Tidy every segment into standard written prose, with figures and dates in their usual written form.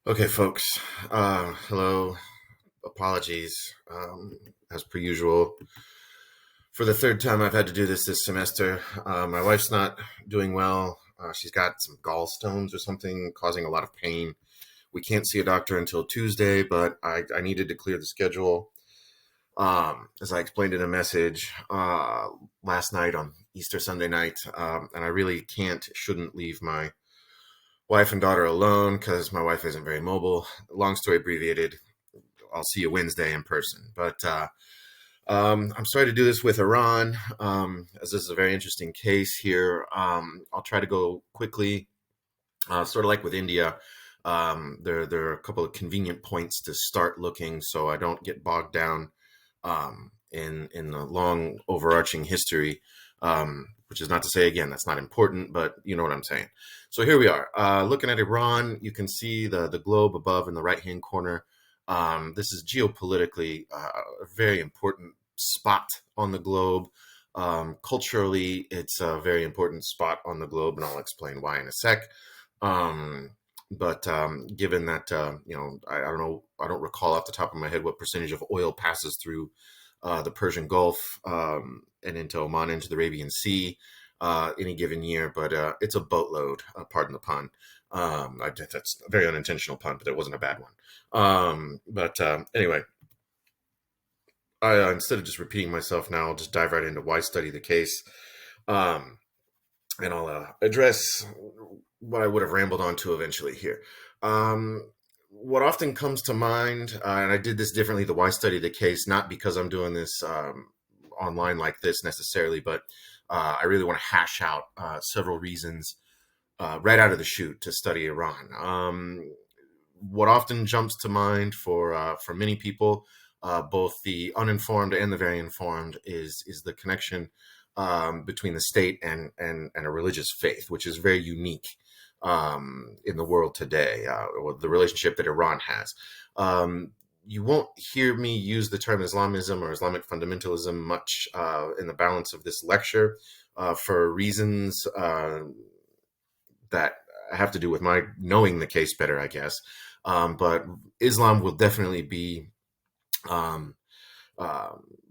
Okay, folks. Hello. Apologies. As per usual, for the third time I've had to do this semester. My wife's not doing well. She's got some gallstones or something causing a lot of pain. We can't see a doctor until Tuesday, but I needed to clear the schedule. As I explained in a message last night on Easter Sunday night, and I really shouldn't leave my wife and daughter alone because my wife isn't very mobile. Long story abbreviated, I'll see you Wednesday in person. But I'm sorry to do this with Iran, as this is a very interesting case here. I'll try to go quickly, sort of like with India. There are a couple of convenient points to start looking, so I don't get bogged down in the long overarching history. Which is not to say, again, that's not important, but you know what I'm saying. So here we are, looking at Iran. You can see the globe above in the right-hand corner. This is geopolitically a very important spot on the globe. Culturally, it's a very important spot on the globe, and I'll explain why in a sec. But given that, I don't know, I don't recall off the top of my head what percentage of oil passes through the Persian Gulf and into Oman, into the Arabian Sea any given year, but it's a boatload, pardon the pun. That's a very unintentional pun, but it wasn't a bad one. But anyway, instead of just repeating myself now, I'll just dive right into why study the case. Um, and I'll address what I would have rambled on to eventually here. What often comes to mind, and I did this differently, the why study the case, not because I'm doing this online like this necessarily, but I really want to hash out several reasons right out of the chute to study Iran. What often jumps to mind for many people, both the uninformed and the very informed, is the connection between the state and a religious faith, which is very unique in the world today, or the relationship that Iran has. You won't hear me use the term Islamism or Islamic fundamentalism much in the balance of this lecture for reasons that have to do with my knowing the case better, I guess. But Islam will definitely be um, uh,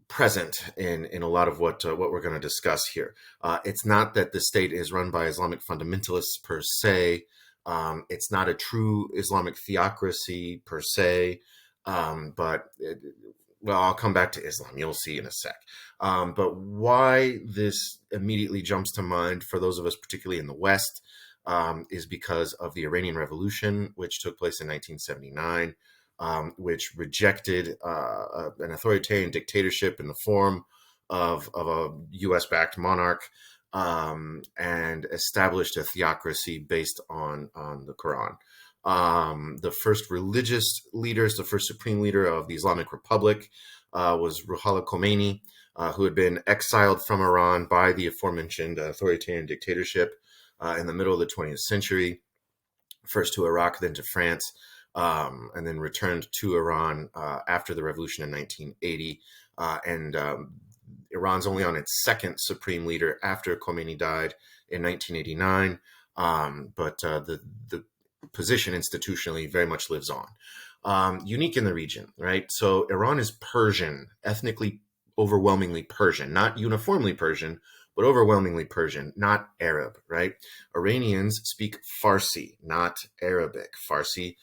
present in a lot of what we're going to discuss here. It's not that the state is run by Islamic fundamentalists per se. It's not a true Islamic theocracy per se. Well, I'll come back to Islam. You'll see in a sec. But why this immediately jumps to mind for those of us, particularly in the West, is because of the Iranian Revolution, which took place in 1979, which rejected an authoritarian dictatorship in the form of a U.S.-backed monarch, and established a theocracy based on the Quran. The first religious leaders, the first supreme leader of the Islamic Republic was Ruhollah Khomeini, who had been exiled from Iran by the aforementioned authoritarian dictatorship in the middle of the 20th century, first to Iraq, then to France, and then returned to Iran after the revolution in 1980. And Iran's only on its second supreme leader after Khomeini died in 1989. But the position institutionally very much lives on. Unique in the region, right? So Iran is Persian, ethnically overwhelmingly Persian, not uniformly Persian, but overwhelmingly Persian, not Arab, right? Iranians speak Farsi, not Arabic. Farsi,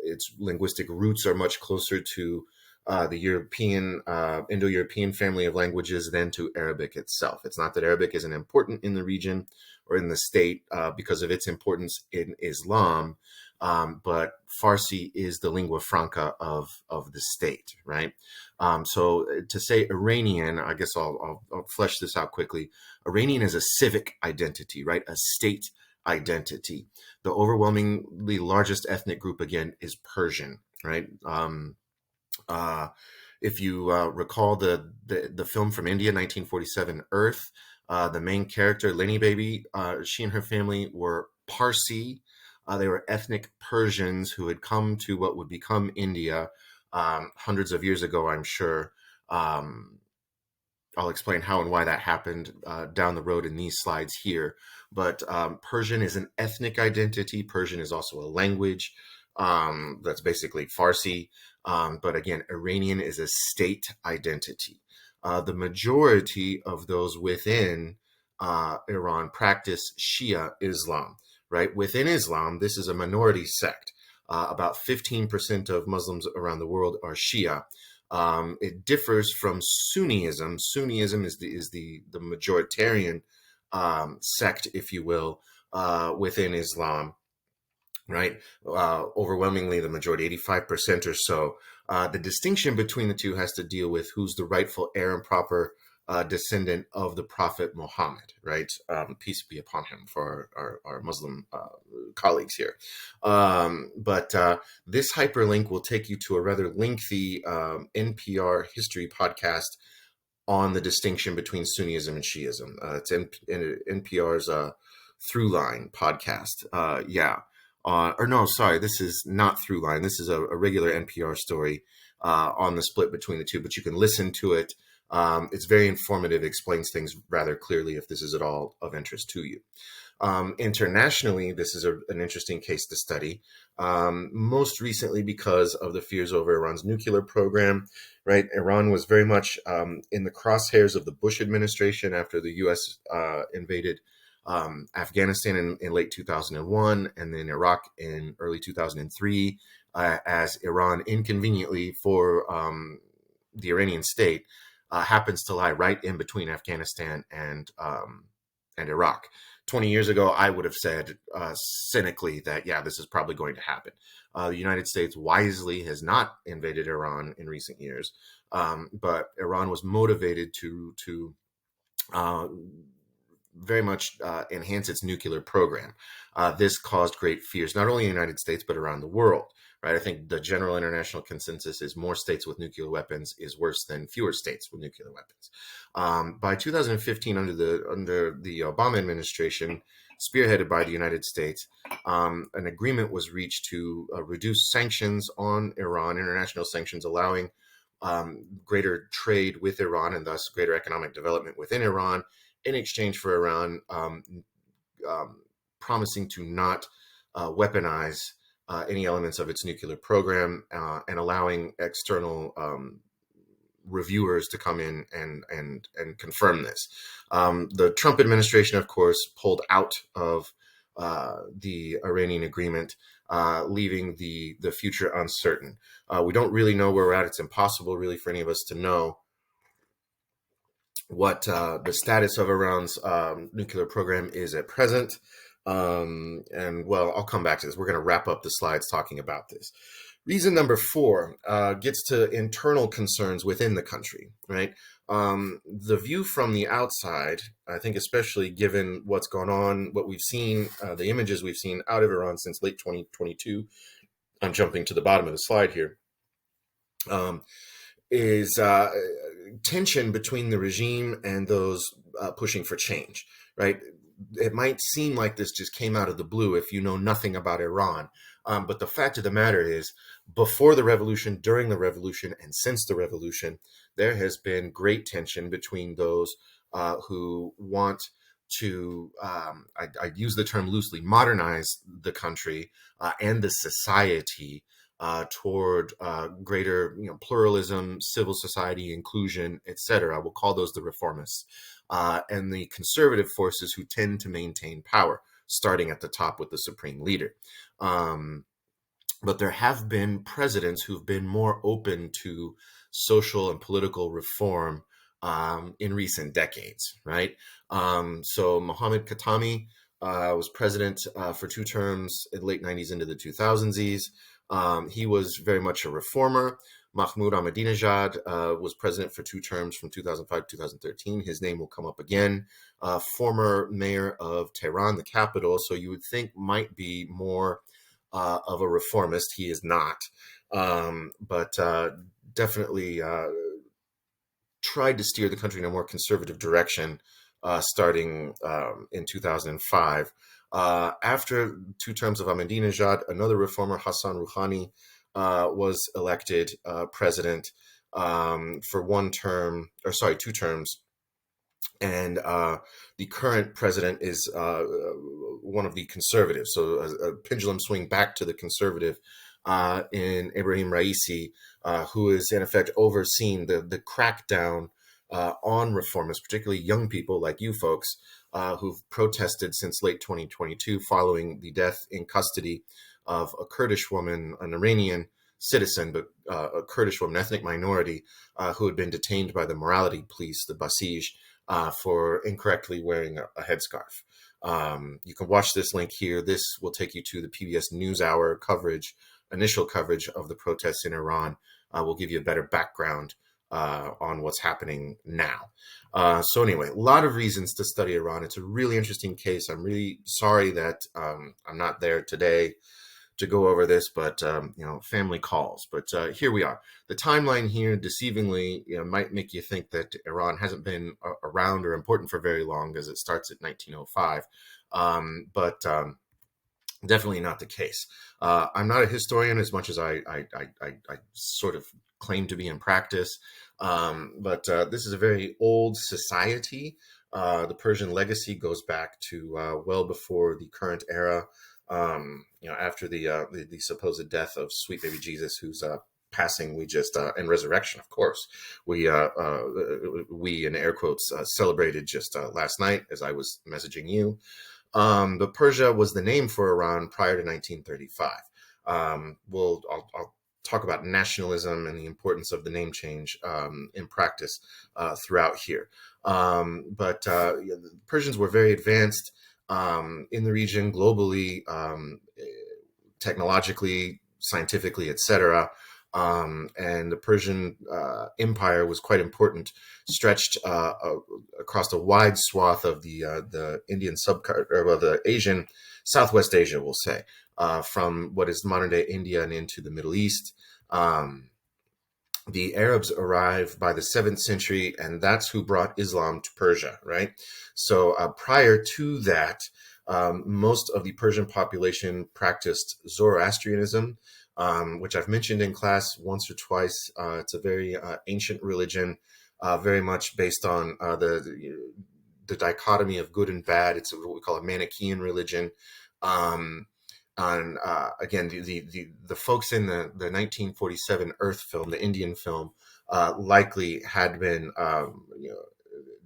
its linguistic roots are much closer to the European, Indo-European family of languages than to Arabic itself. It's not that Arabic isn't important in the region or in the state because of its importance in Islam, but Farsi is the lingua franca of the state, right? So to say Iranian, I guess I'll flesh this out quickly. Iranian is a civic identity, right? A state identity. The overwhelmingly largest ethnic group, again, is Persian, right? If you recall the film from India, 1947, Earth, the main character, Lenny Baby, she and her family were Parsi. They were ethnic Persians who had come to what would become India hundreds of years ago, I'm sure. I'll explain how and why that happened down the road in these slides here. But Persian is an ethnic identity. Persian is also a language. That's basically Farsi. But again, Iranian is a state identity. The majority of those within Iran practice Shia Islam, right? Within Islam, this is a minority sect. About 15% of Muslims around the world are Shia. It differs from Sunniism. Sunniism is the majoritarian sect, if you will, within Islam, right? Overwhelmingly, the majority, 85% or so. The distinction between the two has to deal with who's the rightful heir and proper descendant of the Prophet Muhammad, right? Peace be upon him for our Muslim colleagues here. But this hyperlink will take you to a rather lengthy NPR history podcast on the distinction between Sunnism and Shiism. It's NPR's Throughline podcast. Or no, sorry, this is not Throughline. This is a regular NPR story on the split between the two, but you can listen to it. It's very informative, explains things rather clearly if this is at all of interest to you. Internationally, this is an interesting case to study, most recently because of the fears over Iran's nuclear program, right? Iran was very much in the crosshairs of the Bush administration after the U.S. Invaded Afghanistan in late 2001, and then Iraq in early 2003, as Iran, inconveniently for the Iranian state, happens to lie right in between Afghanistan and Iraq. 20 years ago, I would have said cynically that, yeah, this is probably going to happen. The United States wisely has not invaded Iran in recent years, but Iran was motivated to very much enhance its nuclear program. This caused great fears, not only in the United States, but around the world. Right? I think the general international consensus is more states with nuclear weapons is worse than fewer states with nuclear weapons. By 2015, under the Obama administration, spearheaded by the United States, an agreement was reached to reduce sanctions on Iran, international sanctions, allowing greater trade with Iran and thus greater economic development within Iran, in exchange for Iran promising to not weaponize any elements of its nuclear program, and allowing external reviewers to come in and confirm this. The Trump administration, of course, pulled out of the Iranian agreement, leaving the future uncertain. We don't really know where we're at. It's impossible, really, for any of us to know what the status of Iran's nuclear program is at present. And well, I'll come back to this. We're going to wrap up the slides talking about this. Reason number 4 gets to internal concerns within the country, right? The view from the outside, I think, especially given what's gone on, what we've seen, the images we've seen out of Iran since late 2022, I'm jumping to the bottom of the slide here, is tension between the regime and those pushing for change, right? It might seem like this just came out of the blue if you know nothing about Iran. But the fact of the matter is, before the revolution, during the revolution, and since the revolution, there has been great tension between those who want to, I use the term loosely, modernize the country and the society toward greater pluralism, civil society, inclusion, etc. We'll call those the reformists. And the conservative forces who tend to maintain power, starting at the top with the supreme leader. But there have been presidents who've been more open to social and political reform in recent decades, right? So Mohammad Khatami was president for 2 terms in the late 90s into the 2000s. He was very much a reformer. Mahmoud Ahmadinejad was president for 2 terms from 2005 to 2013. His name will come up again. Former mayor of Tehran, the capital, so you would think might be more of a reformist. He is not, but definitely tried to steer the country in a more conservative direction starting in 2005. After 2 terms of Ahmadinejad, another reformer, Hassan Rouhani, was elected president for 2 terms. And the current president is one of the conservatives. So a pendulum swing back to the conservative in Ibrahim Raisi, who is in effect overseeing the crackdown on reformers, particularly young people like you folks, who've protested since late 2022 following the death in custody of a Kurdish woman, an Iranian citizen, but a Kurdish woman, ethnic minority, who had been detained by the morality police, the Basij, for incorrectly wearing a headscarf. You can watch this link here. This will take you to the PBS NewsHour coverage, initial coverage of the protests in Iran. Will give you a better background on what's happening now. So anyway, a lot of reasons to study Iran. It's a really interesting case. I'm really sorry that I'm not there today to go over this, but family calls. But here we are. The timeline here, deceivingly, might make you think that Iran hasn't been around or important for very long, as it starts at 1905. But definitely not the case. I'm not a historian as much as I sort of claim to be in practice. But this is a very old society. The Persian legacy goes back to well before the current era. After the supposed death of sweet baby Jesus, who's passing, we just and resurrection, of course, we in air quotes celebrated just last night as I was messaging you. But Persia was the name for Iran prior to 1935. I'll talk about nationalism and the importance of the name change in practice throughout here. But the Persians were very advanced in the region, globally, technologically, scientifically, etc. And the Persian Empire was quite important, stretched across a wide swath of the Indian the Asian, Southwest Asia, we'll say, from what is modern day India and into the Middle East. The Arabs arrived by the 7th century, and that's who brought Islam to Persia, right? So prior to that, most of the Persian population practiced Zoroastrianism, which I've mentioned in class once or twice. It's a very ancient religion, very much based on the dichotomy of good and bad. It's what we call a Manichaean religion. Again, the folks in the 1947 Earth film, the Indian film, likely had been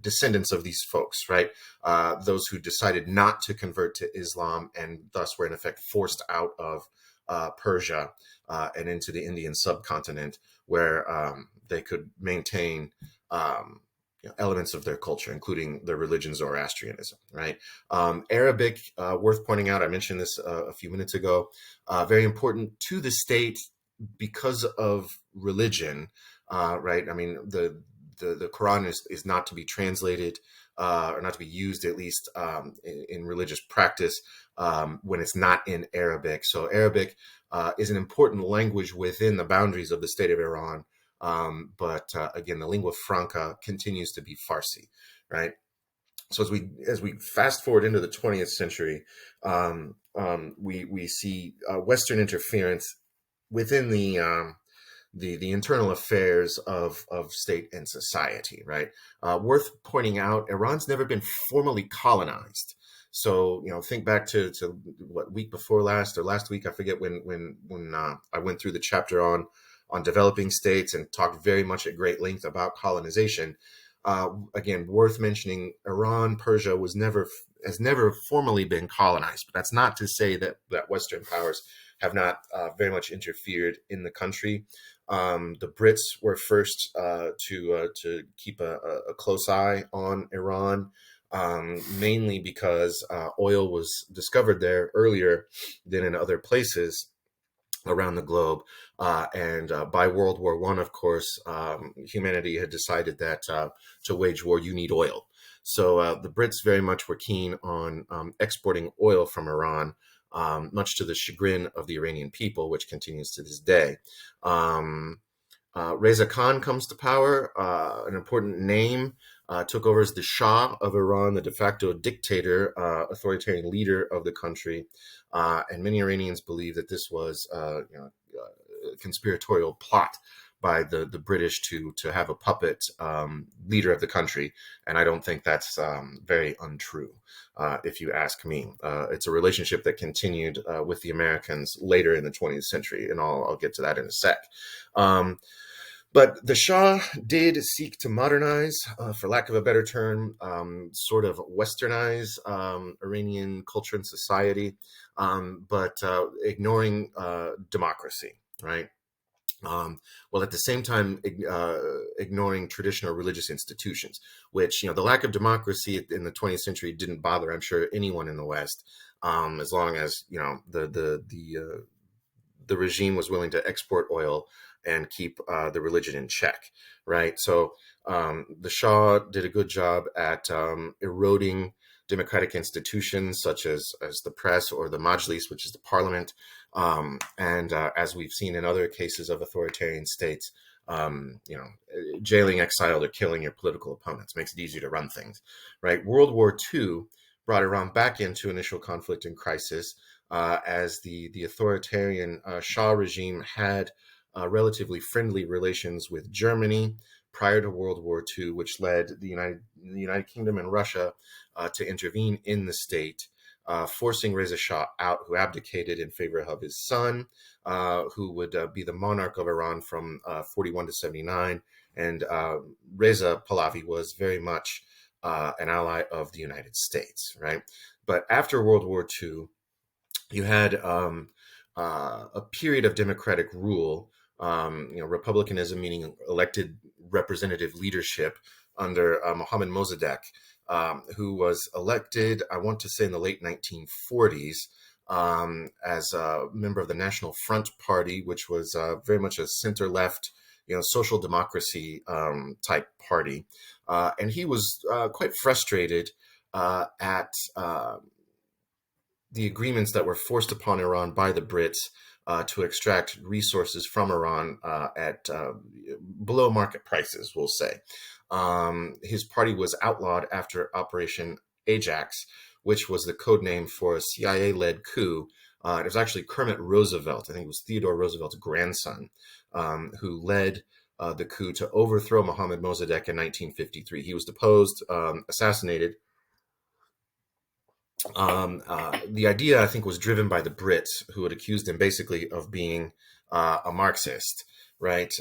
descendants of these folks, right? Those who decided not to convert to Islam and thus were in effect forced out of Persia and into the Indian subcontinent, where they could maintain elements of their culture, including their religion, Zoroastrianism, right? Arabic, worth pointing out, I mentioned this a few minutes ago, very important to the state because of religion, right? I mean, the Quran is not to be translated or not to be used, at least in religious practice, when it's not in Arabic. So Arabic is an important language within the boundaries of the state of Iran. But again, the lingua franca continues to be Farsi, right? So as we fast forward into the 20th century, we see Western interference within the internal affairs of state and society, right? Worth pointing out, Iran's never been formally colonized. So, think back to what, week before last or last week, I forget when I went through the chapter on developing states and talked very much at great length about colonization. Again, worth mentioning, Iran, Persia has never formally been colonized, but that's not to say that Western powers have not very much interfered in the country. The Brits were first to keep a close eye on Iran, mainly because oil was discovered there earlier than in other places around the globe. And by World War I, of course, humanity had decided that to wage war, you need oil. So the Brits very much were keen on exporting oil from Iran, much to the chagrin of the Iranian people, which continues to this day. Reza Khan comes to power, an important name, took over as the Shah of Iran, the de facto dictator, authoritarian leader of the country. And many Iranians believe that this was a conspiratorial plot by the British to have a puppet leader of the country, and I don't think that's very untrue, if you ask me. It's a relationship that continued with the Americans later in the 20th century, and I'll get to that in a sec. But the Shah did seek to modernize, for lack of a better term, sort of westernize Iranian culture and society, but ignoring democracy, right? While at the same time ignoring traditional religious institutions, which, the lack of democracy in the 20th century didn't bother, I'm sure, anyone in the West, as long as the regime was willing to export oil and keep the religion in check, right? So the Shah did a good job at eroding democratic institutions such as the press or the Majlis, which is the parliament. And as we've seen in other cases of authoritarian states, jailing, exiled, or killing your political opponents makes it easier to run things, right? World War II brought Iran back into initial conflict and crisis, as the authoritarian Shah regime had relatively friendly relations with Germany prior to World War II, which led the United Kingdom and Russia to intervene in the state, forcing Reza Shah out, who abdicated in favor of his son, who would be the monarch of Iran from 41 to 79. And Reza Pahlavi was very much an ally of the United States, right? But after World War II, you had a period of democratic rule, republicanism, meaning elected representative leadership under Mohammad Mossadegh, who was elected, I want to say, in the late 1940s as a member of the National Front Party, which was very much a center-left, social democracy type party. And he was quite frustrated at the agreements that were forced upon Iran by the Brits to extract resources from Iran at below market prices, we'll say. His party was outlawed after Operation Ajax, which was the code name for a CIA-led coup. It was actually Kermit Roosevelt, I think it was Theodore Roosevelt's grandson, who led the coup to overthrow Mohammad Mossadegh in 1953. He was deposed, assassinated. The idea, I think, was driven by the Brits, who had accused him basically of being a Marxist, right?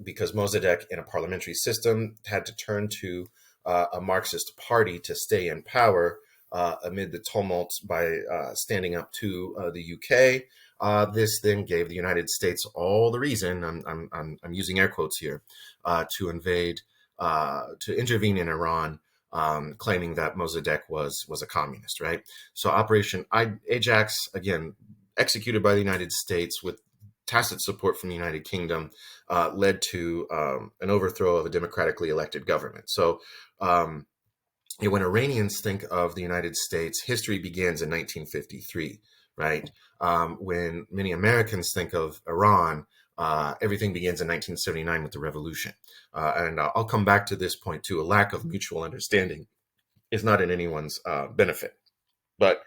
Because Mossadegh, in a parliamentary system, had to turn to a Marxist party to stay in power amid the tumult by standing up to the UK. This then gave the United States all the reason, I'm using air quotes here, to invade, to intervene in Iran, claiming that Mossadegh was a communist, right? So Operation Ajax, again, executed by the United States with tacit support from the United Kingdom, led to an overthrow of a democratically elected government. So when Iranians think of the United States, history begins in 1953, right? When many Americans think of Iran, everything begins in 1979 with the revolution. And I'll come back to this point too. A lack of mutual understanding is not in anyone's benefit. But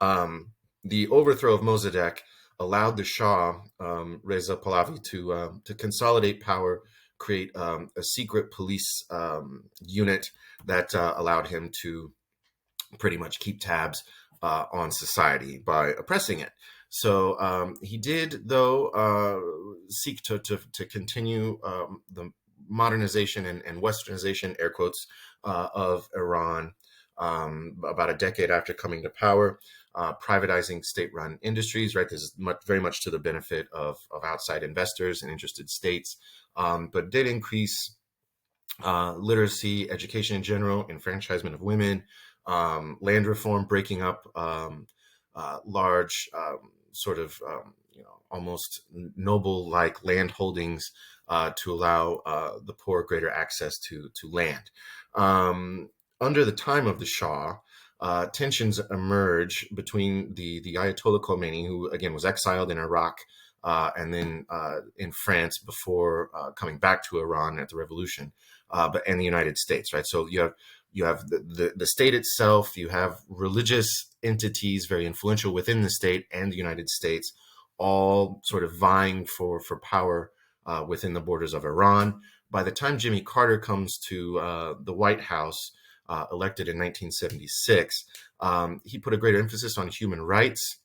the overthrow of Mossadegh allowed the Shah, Reza Pahlavi, to consolidate power, create a secret police unit that allowed him to pretty much keep tabs on society by oppressing it. So he did, though, seek to continue the modernization and westernization, air quotes, of Iran about a decade after coming to power, privatizing state-run industries, right? This is very much to the benefit of outside investors and interested states, but did increase literacy, education in general, enfranchisement of women, land reform, breaking up large sort of almost noble-like land holdings to allow the poor greater access to land. Under the time of the Shah, tensions emerge between the Ayatollah Khomeini, who again was exiled in Iraq and then in France before coming back to Iran at the revolution, and the United States, right? So you have the state itself, you have religious entities very influential within the state and the United States, all sort of vying for power within the borders of Iran. By the time Jimmy Carter comes to the White House, elected in 1976, he put a greater emphasis on human rights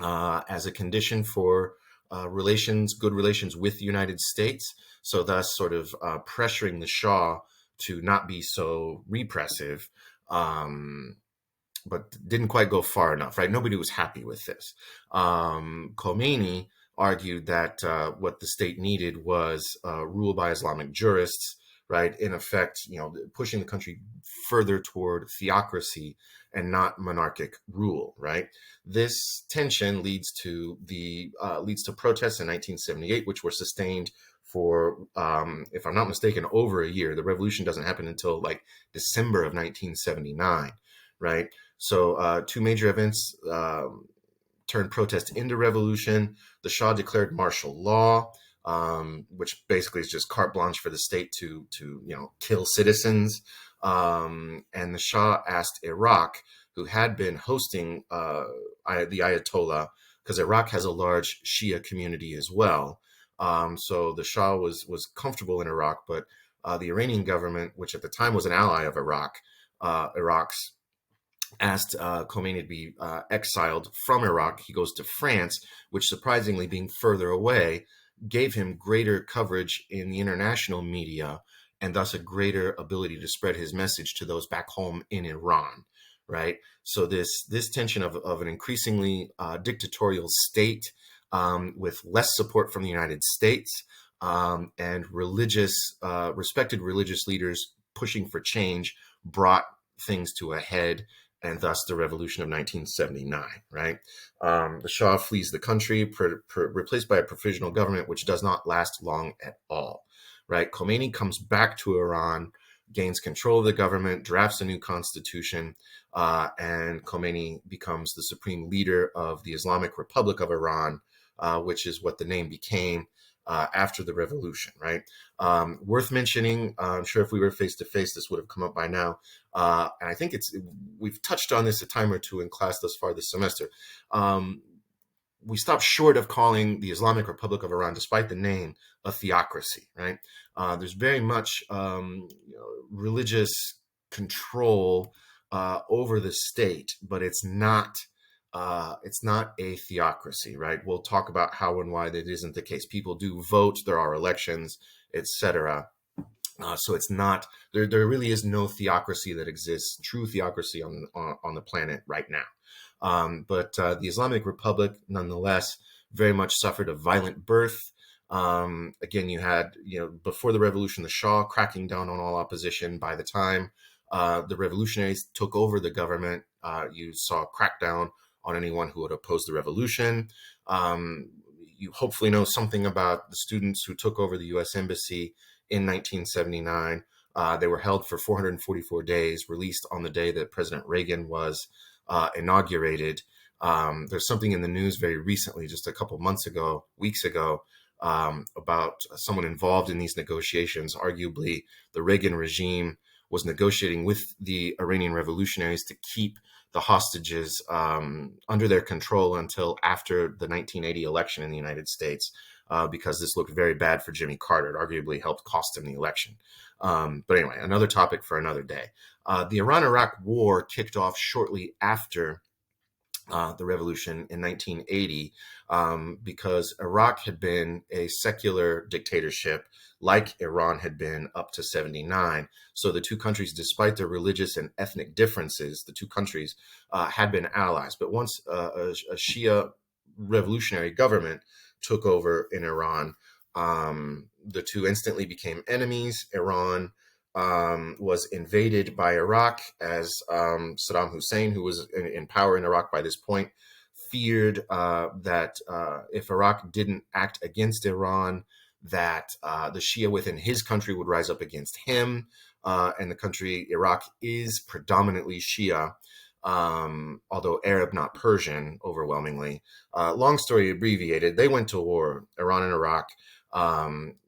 as a condition for good relations with the United States. So, thus, sort of pressuring the Shah to not be so repressive. But didn't quite go far enough, right? Nobody was happy with this. Khomeini argued that what the state needed was rule by Islamic jurists, right? In effect, pushing the country further toward theocracy and not monarchic rule, right? This tension leads to protests in 1978, which were sustained for, if I'm not mistaken, over a year. The revolution doesn't happen until like December of 1979, right? So two major events turned protest into revolution. The Shah declared martial law, which basically is just carte blanche for the state to kill citizens. And the Shah asked Iraq, who had been hosting the Ayatollah, because Iraq has a large Shia community as well. So the Shah was comfortable in Iraq, but the Iranian government, which at the time was an ally of Iraq's, asked Khomeini to be exiled from Iraq. He goes to France, which, surprisingly, being further away, gave him greater coverage in the international media and thus a greater ability to spread his message to those back home in Iran, right? So this tension of an increasingly dictatorial state with less support from the United States and respected religious leaders pushing for change brought things to a head, and thus the revolution of 1979, right? The Shah flees the country, replaced by a provisional government, which does not last long at all, right? Khomeini comes back to Iran, gains control of the government, drafts a new constitution, and Khomeini becomes the supreme leader of the Islamic Republic of Iran, which is what the name became after the revolution, right? Worth mentioning, I'm sure if we were face to face, this would have come up by now. And I think we've touched on this a time or two in class thus far this semester. We stopped short of calling the Islamic Republic of Iran, despite the name, a theocracy, right? There's very much religious control over the state, but it's not a theocracy, right? We'll talk about how and why that isn't the case. People do vote, there are elections, etc. So it's not, there really is no theocracy that exists, true theocracy on the planet right now. But the Islamic Republic, nonetheless, very much suffered a violent birth. Again, you had, before the revolution, the Shah cracking down on all opposition. By the time the revolutionaries took over the government, you saw crackdown on anyone who would oppose the revolution. You hopefully know something about the students who took over the U.S. Embassy in 1979. They were held for 444 days, released on the day that President Reagan was inaugurated. There's something in the news very recently, just a couple weeks ago, about someone involved in these negotiations. Arguably, the Reagan regime was negotiating with the Iranian revolutionaries to keep the hostages under their control until after the 1980 election in the United States, because this looked very bad for Jimmy Carter. It arguably helped cost him the election. But anyway, another topic for another day. The Iran-Iraq War kicked off shortly after the revolution in 1980, because Iraq had been a secular dictatorship like Iran had been up to 79. So the two countries, despite their religious and ethnic differences, the two countries had been allies. But once a Shia revolutionary government took over in Iran, the two instantly became enemies. Iran was invaded by Iraq, as Saddam Hussein, who was in power in Iraq by this point, feared that if Iraq didn't act against Iran, that the Shia within his country would rise up against him. And the country, Iraq, is predominantly Shia, although Arab, not Persian, overwhelmingly. Long story abbreviated, they went to war, Iran and Iraq,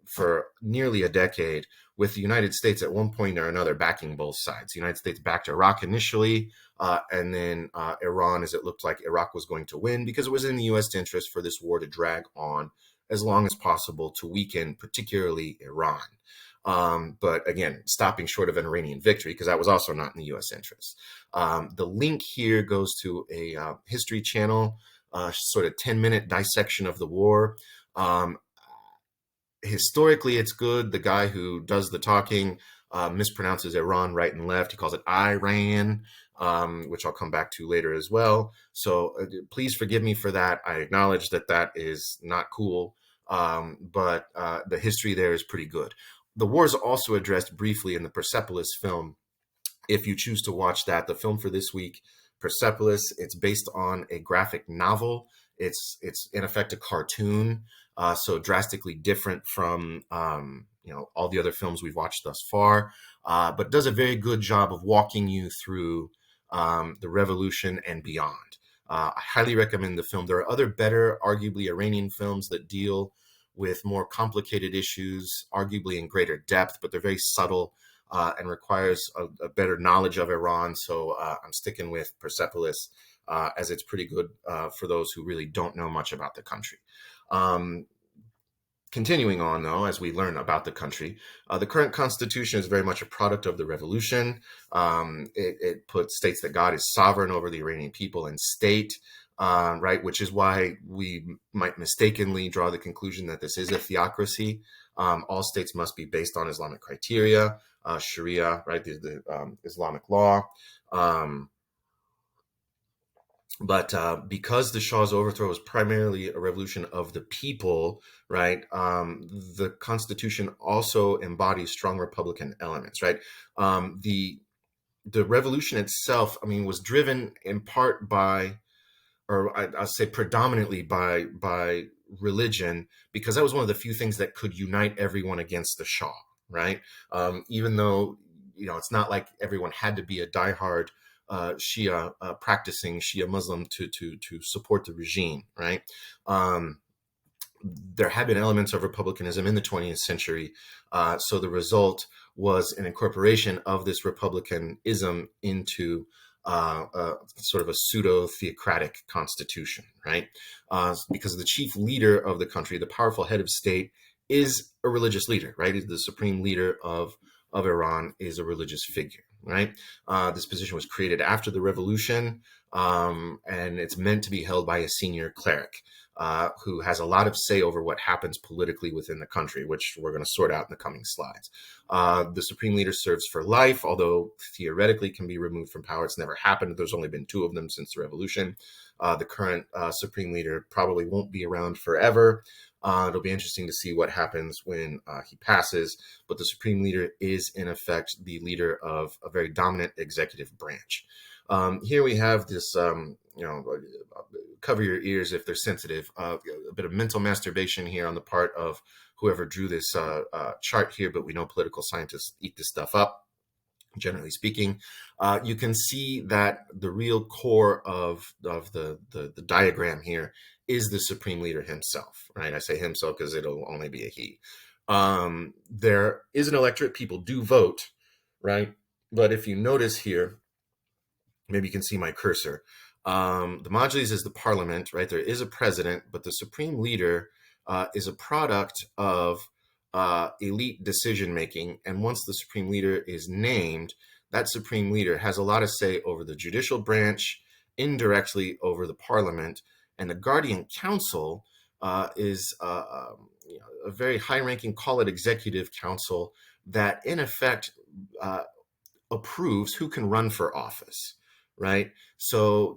for nearly a decade, with the United States at one point or another backing both sides. The United States backed Iraq initially, and then Iran, as it looked like Iraq was going to win, because it was in the U.S. interest for this war to drag on as long as possible to weaken, particularly Iran. But again, stopping short of an Iranian victory, because that was also not in the U.S. interest. The link here goes to a History Channel, sort of 10-minute dissection of the war. Historically, it's good. The guy who does the talking mispronounces Iran right and left. He calls it Iran, which I'll come back to later as well. So please forgive me for that. I acknowledge that that is not cool, but the history there is pretty good. The war is also addressed briefly in the Persepolis film. If you choose to watch that, the film for this week, Persepolis, it's based on a graphic novel. It's in effect a cartoon, so drastically different from all the other films we've watched thus far, but does a very good job of walking you through the revolution and beyond. I highly recommend the film. There are other better, arguably Iranian films that deal with more complicated issues, arguably in greater depth, but they're very subtle and requires a better knowledge of Iran. So I'm sticking with Persepolis as it's pretty good for those who really don't know much about the country. Continuing on, though, as we learn about the country, the current constitution is very much a product of the revolution. It states that God is sovereign over the Iranian people and state, right, which is why we might mistakenly draw the conclusion that this is a theocracy. All states must be based on Islamic criteria, Sharia, right, the Islamic law. But because the Shah's overthrow was primarily a revolution of the people, right, the Constitution also embodies strong Republican elements, right? The revolution itself, I mean, was driven in part by, or I'll say predominantly by religion, because that was one of the few things that could unite everyone against the Shah, right? Even though, it's not like everyone had to be a diehard Shia practicing Shia Muslim to support the regime, right? There had been elements of republicanism in the 20th century, so the result was an incorporation of this republicanism into sort of a pseudo-theocratic constitution, right? Because the chief leader of the country, the powerful head of state, is a religious leader, right? The supreme leader of Iran is a religious figure, right? This position was created after the revolution, and it's meant to be held by a senior cleric who has a lot of say over what happens politically within the country, which we're going to sort out in the coming slides. The supreme leader serves for life, although theoretically can be removed from power. It's never happened. There's only been 2 of them since the revolution. The current supreme leader probably won't be around forever. It'll be interesting to see what happens when he passes, but the supreme leader is in effect the leader of a very dominant executive branch. Here we have this, cover your ears if they're sensitive, a bit of mental masturbation here on the part of whoever drew this chart here, but we know political scientists eat this stuff up. Generally speaking, you can see that the real core of the diagram here is the supreme leader himself, right? I say himself because it'll only be a he. There is an electorate. People do vote, right? But if you notice here, maybe you can see my cursor. The Majlis is the parliament, right? There is a president, but the supreme leader is a product of elite decision making. And once the supreme leader is named, that supreme leader has a lot of say over the judicial branch, indirectly over the parliament, and the Guardian Council is a very high-ranking, call it executive council, that in effect approves who can run for office, right? So,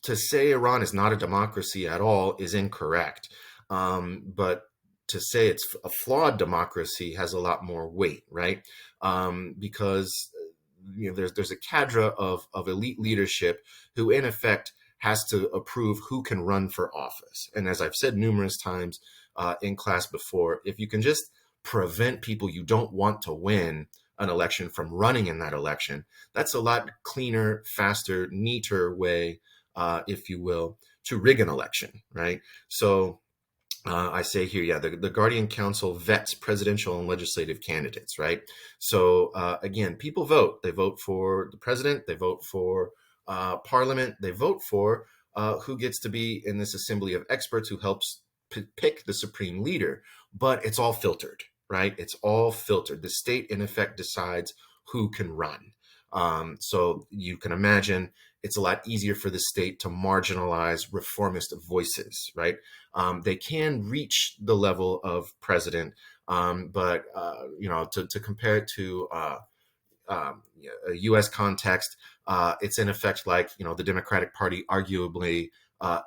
to say Iran is not a democracy at all is incorrect. But to say it's a flawed democracy has a lot more weight, right? Because there's a cadre of elite leadership who, in effect, has to approve who can run for office. And as I've said numerous times in class before, if you can just prevent people you don't want to win an election from running in that election, that's a lot cleaner, faster, neater way, if you will, to rig an election, right? So I say here, the Guardian Council vets presidential and legislative candidates, right? So again, people vote. They vote for the president. They vote for parliament. They vote for who gets to be in this assembly of experts who helps pick the supreme leader. But it's all filtered, right? It's all filtered. The state, in effect, decides who can run. So you can imagine it's a lot easier for the state to marginalize reformist voices, right? They can reach the level of president, but to compare it to a U.S. context, it's in effect like the Democratic Party arguably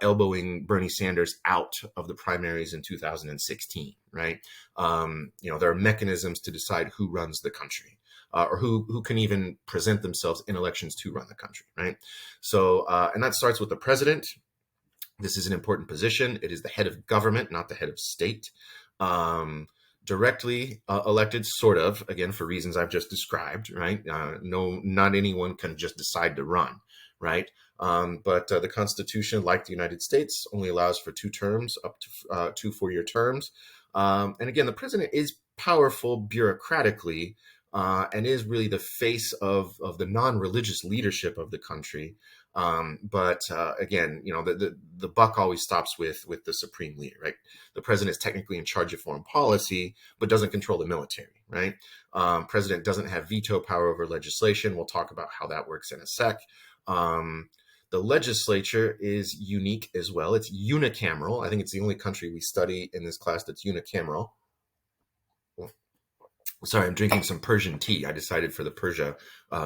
elbowing Bernie Sanders out of the primaries in 2016, right? There are mechanisms to decide who runs the country. Or who can even present themselves in elections to run the country, right? So, and that starts with the president. This is an important position. It is the head of government, not the head of state. Directly elected, sort of, again, for reasons I've just described, right? No, not anyone can just decide to run, right? But the Constitution, like the United States, only allows for 2 terms, up to 2 4-year terms. And again, the president is powerful bureaucratically, and is really the face of the non-religious leadership of the country. But again, the buck always stops with the supreme leader, right? The president is technically in charge of foreign policy, but doesn't control the military, right? President doesn't have veto power over legislation. We'll talk about how that works in a sec. The legislature is unique as well. It's unicameral. I think it's the only country we study in this class that's unicameral. Sorry, I'm drinking some Persian tea. I decided for the Persia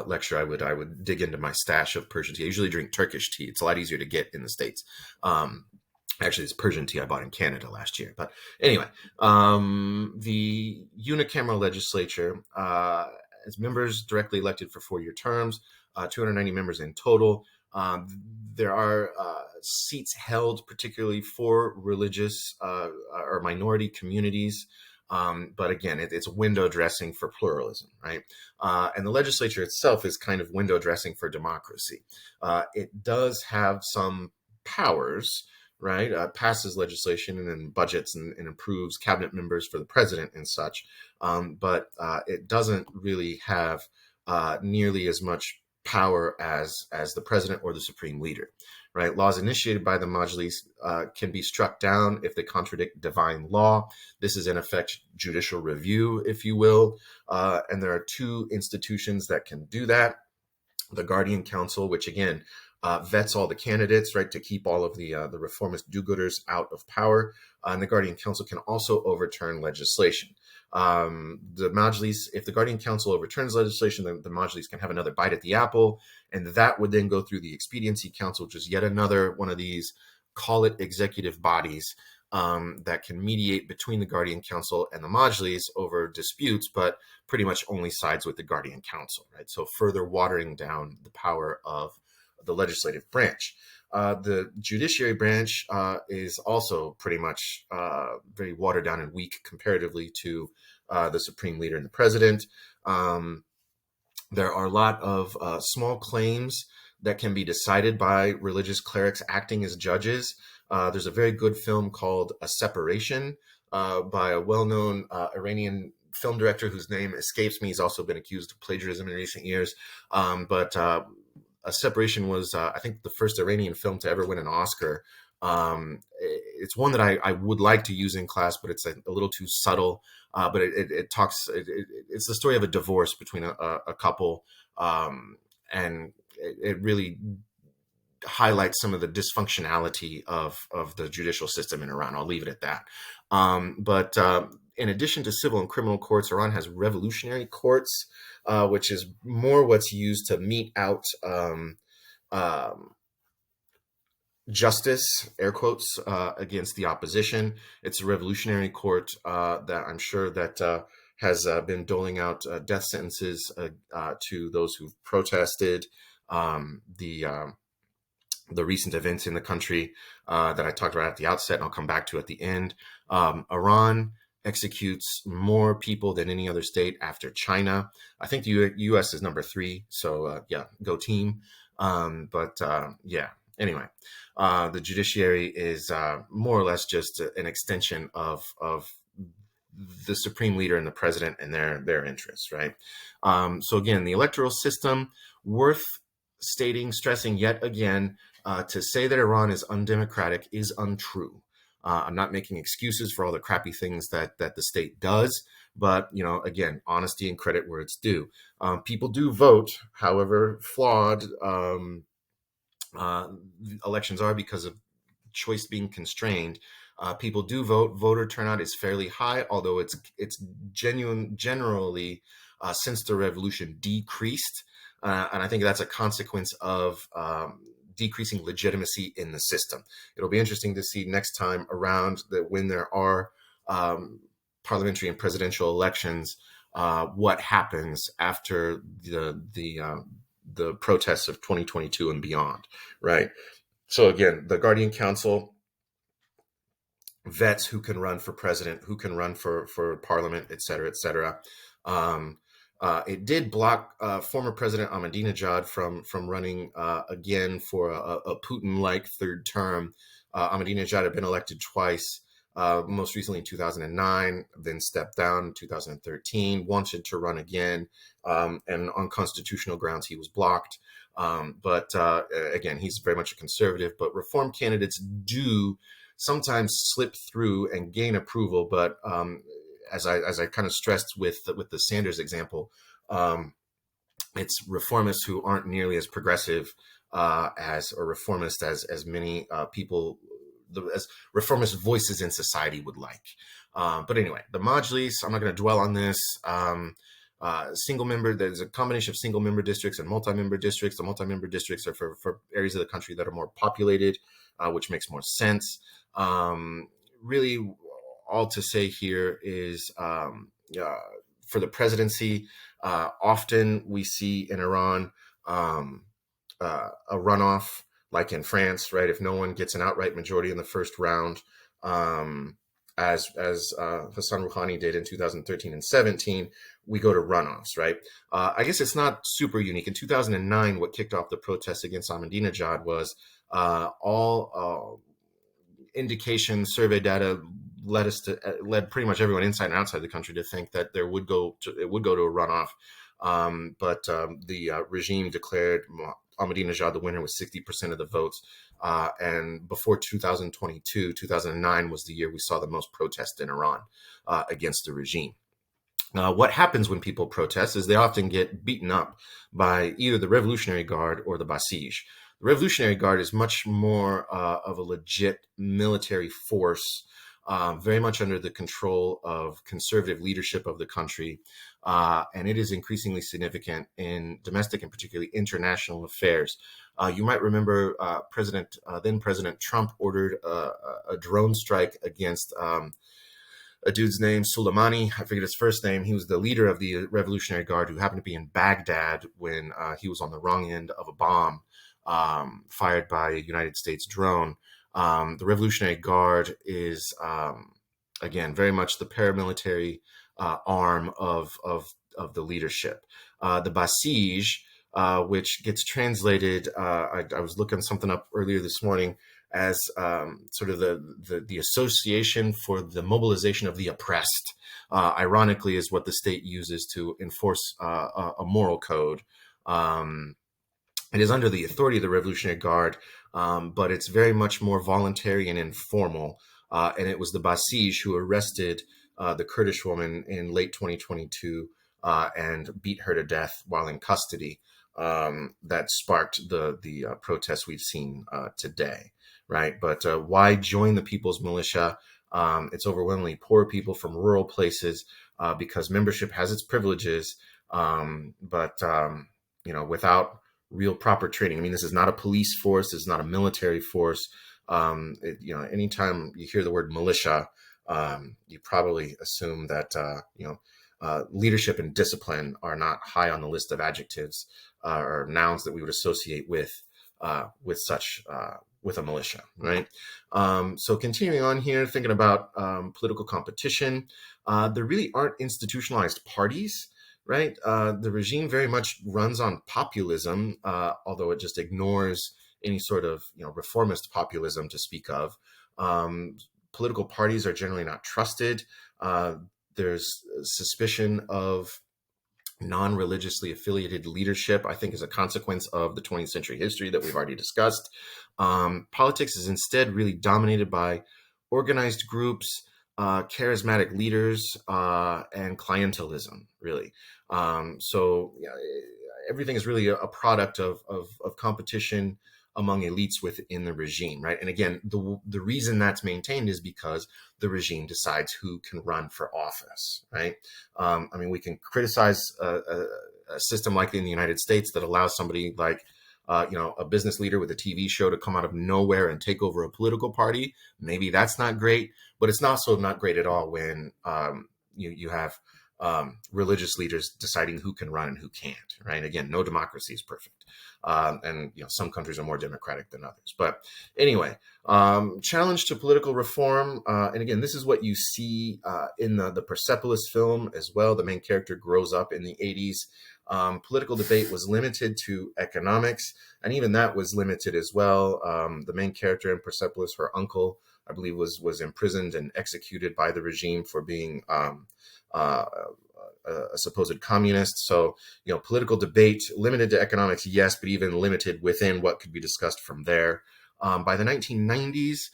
lecture, I would dig into my stash of Persian tea. I usually drink Turkish tea. It's a lot easier to get in the States. Actually, it's Persian tea I bought in Canada last year. But anyway, the unicameral legislature has members directly elected for 4-year terms, 290 members in total. There are seats held particularly for religious or minority communities. But again, it's window dressing for pluralism, right? And the legislature itself is kind of window dressing for democracy. It does have some powers, right? Passes legislation and then budgets and approves cabinet members for the president and such. But it doesn't really have nearly as much power as the president or the supreme leader. Right? Laws initiated by the Majlis can be struck down if they contradict divine law. This is in effect judicial review, if you will. And there are 2 institutions that can do that. The Guardian Council, which again vets all the candidates, right, to keep all of the reformist do-gooders out of power. And the Guardian Council can also overturn legislation. The Majlis, if the Guardian Council overturns legislation, then the Majlis can have another bite at the apple, and that would then go through the Expediency Council, which is yet another one of these, call it executive bodies, that can mediate between the Guardian Council and the Majlis over disputes, but pretty much only sides with the Guardian Council, right? So further watering down the power of the legislative branch. The judiciary branch is also pretty much very watered down and weak comparatively to the supreme leader and the president. There are a lot of small claims that can be decided by religious clerics acting as judges. There's a very good film called A Separation by a well-known Iranian film director whose name escapes me. He's also been accused of plagiarism in recent years. But A Separation was, I think, the first Iranian film to ever win an Oscar. It's one that I would like to use in class, but it's a little too subtle. But it talks, it's the story of a divorce between a couple, and it really highlights some of the dysfunctionality of the judicial system in Iran. I'll leave it at that. But in addition to civil and criminal courts, Iran has revolutionary courts, which is more what's used to mete out justice, air quotes, against the opposition. It's a revolutionary court that I'm sure that has been doling out death sentences to those who've protested the recent events in the country that I talked about at the outset, and I'll come back to at the end. Iran executes more people than any other state after China. I think the U.S. is number 3, so yeah, go team. Yeah, anyway, the judiciary is more or less just an extension of the supreme leader and the president and their interests, right? So again, the electoral system, worth stressing yet again, To say that Iran is undemocratic is untrue. I'm not making excuses for all the crappy things that the state does, but again, honesty and credit where it's due. People do vote, however flawed uh, elections are because of choice being constrained. People do vote. Voter turnout is fairly high, although it's generally since the revolution decreased, and I think that's a consequence of decreasing legitimacy in the system. It'll be interesting to see next time around that when there are parliamentary and presidential elections, what happens after the protests of 2022 and beyond, right? So again, the Guardian Council vets who can run for president, who can run for parliament, et cetera, et cetera. It did block former President Ahmadinejad from running again for a Putin-like third term. Ahmadinejad had been elected twice, most recently in 2009, then stepped down in 2013, wanted to run again, and on constitutional grounds he was blocked. But again, he's very much a conservative, but reform candidates do sometimes slip through and gain approval. But as I kind of stressed with the Sanders example, it's reformists who aren't nearly as progressive or reformist as many people, as reformist voices in society would like. But anyway, the Majlis, I'm not going to dwell on this. Single member, there's a combination of single member districts and multi-member districts. The multi-member districts are for areas of the country that are more populated, which makes more sense. Really, all to say here is for the presidency, often we see in Iran a runoff, like in France, right? If no one gets an outright majority in the first round, as Hassan Rouhani did in 2013 and 17, we go to runoffs, right? I guess it's not super unique. In 2009, what kicked off the protests against Ahmadinejad was all indications, survey data led pretty much everyone inside and outside the country to think that it would go to a runoff. But the regime declared Ahmadinejad the winner with 60% of the votes. And before 2022, 2009 was the year we saw the most protests in Iran against the regime. What happens when people protest is they often get beaten up by either the Revolutionary Guard or the Basij. The Revolutionary Guard is much more of a legit military force, very much under the control of conservative leadership of the country. And it is increasingly significant in domestic and particularly international affairs. You might remember then President Trump ordered a drone strike against a dude's name, Soleimani. I forget his first name. He was the leader of the Revolutionary Guard who happened to be in Baghdad when he was on the wrong end of a bomb fired by a United States drone. The Revolutionary Guard is, again, very much the paramilitary arm of the leadership. The Basij, which gets translated, I was looking something up earlier this morning, as sort of the Association for the Mobilization of the Oppressed, ironically, is what the state uses to enforce a moral code. It is under the authority of the Revolutionary Guard, but it's very much more voluntary and informal. And it was the Basij who arrested the Kurdish woman in late 2022 and beat her to death while in custody. That sparked the protests we've seen today, right? But why join the People's Militia? It's overwhelmingly poor people from rural places because membership has its privileges, but without real proper training. I mean, this is not a police force. This is not a military force. Anytime you hear the word militia, you probably assume that leadership and discipline are not high on the list of adjectives or nouns that we would associate with a militia, right? So continuing on here, thinking about political competition, there really aren't institutionalized parties, right? The regime very much runs on populism, although it just ignores any sort of reformist populism to speak of. Political parties are generally not trusted. There's suspicion of non-religiously affiliated leadership, I think, is a consequence of the 20th century history that we've already discussed. Politics is instead really dominated by organized groups, charismatic leaders, and clientelism, really. So yeah, everything is really a product of competition among elites within the regime, right? And again, the reason that's maintained is because the regime decides who can run for office, right? I mean, we can criticize a system like in the United States that allows somebody like, a business leader with a TV show to come out of nowhere and take over a political party. Maybe that's not great, but it's also not great at all when you have religious leaders deciding who can run and who can't, right? Again, no democracy is perfect. And some countries are more democratic than others. But anyway, challenge to political reform. And again, this is what you see in the Persepolis film as well. The main character grows up in the 80s. Political debate was limited to economics, and even that was limited as well. The main character in Persepolis, her uncle, I believe, was imprisoned and executed by the regime for being a supposed communist. So, political debate limited to economics, yes, but even limited within what could be discussed from there. By the 1990s,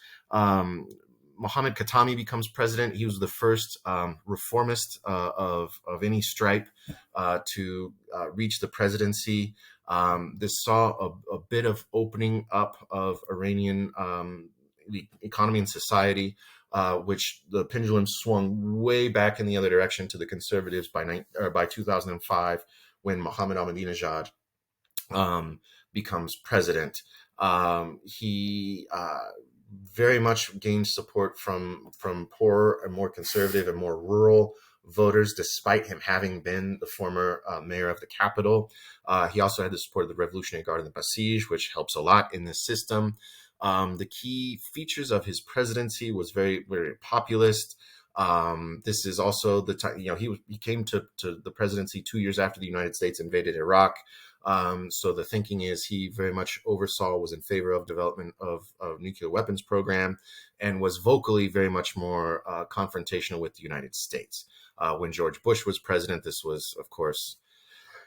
Mohammad Khatami becomes president. He was the first reformist of any stripe to reach the presidency. This saw a bit of opening up of Iranian the economy and society, which the pendulum swung way back in the other direction to the conservatives by 2005, when Mohammad Ahmadinejad becomes president. He very much gained support from poorer and more conservative and more rural voters, despite him having been the former mayor of the capital. He also had the support of the Revolutionary Guard and the Basij, which helps a lot in this system. The key features of his presidency was very, very populist. This is also the time, he came to the presidency 2 years after the United States invaded Iraq. So the thinking is he very much was in favor of development of nuclear weapons program, and was vocally very much more confrontational with the United States. When George Bush was president, this was, of course,